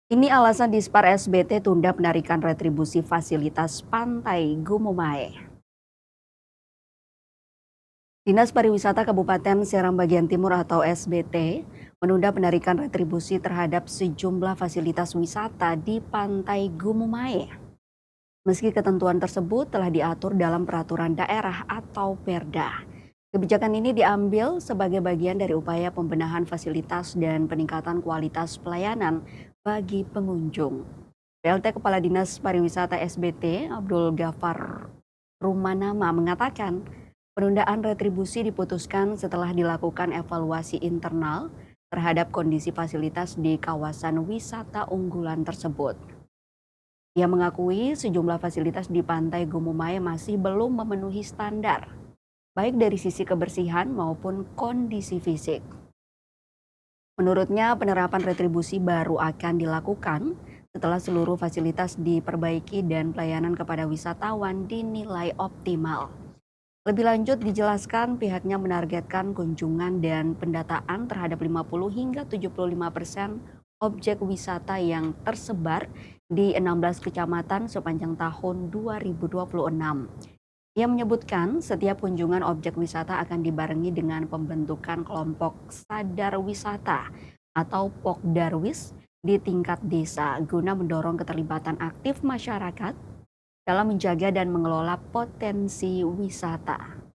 Ini alasan Dispar SBT tunda penarikan retribusi fasilitas Pantai Gumomae. Dinas Pariwisata Kabupaten Seram Bagian Timur atau SBT menunda penarikan retribusi terhadap sejumlah fasilitas wisata di Pantai Gumomae. Meski ketentuan tersebut telah diatur dalam peraturan daerah atau Perda. Kebijakan ini diambil sebagai bagian dari upaya pembenahan fasilitas dan peningkatan kualitas pelayanan bagi pengunjung. PLT Kepala Dinas Pariwisata SBT Abdul Ghaffar Rumanama mengatakan penundaan retribusi diputuskan setelah dilakukan evaluasi internal terhadap kondisi fasilitas di kawasan wisata unggulan tersebut. Ia mengakui sejumlah fasilitas di Pantai Gumomae masih belum memenuhi standar, baik dari sisi kebersihan maupun kondisi fisik. Menurutnya, penerapan retribusi baru akan dilakukan setelah seluruh fasilitas diperbaiki dan pelayanan kepada wisatawan dinilai optimal. Lebih lanjut dijelaskan pihaknya menargetkan kunjungan dan pendataan terhadap 50 hingga 75% objek wisata yang tersebar di 16 kecamatan sepanjang tahun 2026. Ia menyebutkan setiap kunjungan objek wisata akan dibarengi dengan pembentukan kelompok sadar wisata atau Pokdarwis di tingkat desa guna mendorong keterlibatan aktif masyarakat dalam menjaga dan mengelola potensi wisata.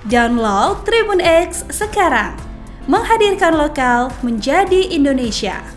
Download Tribun X sekarang, menghadirkan lokal menjadi Indonesia.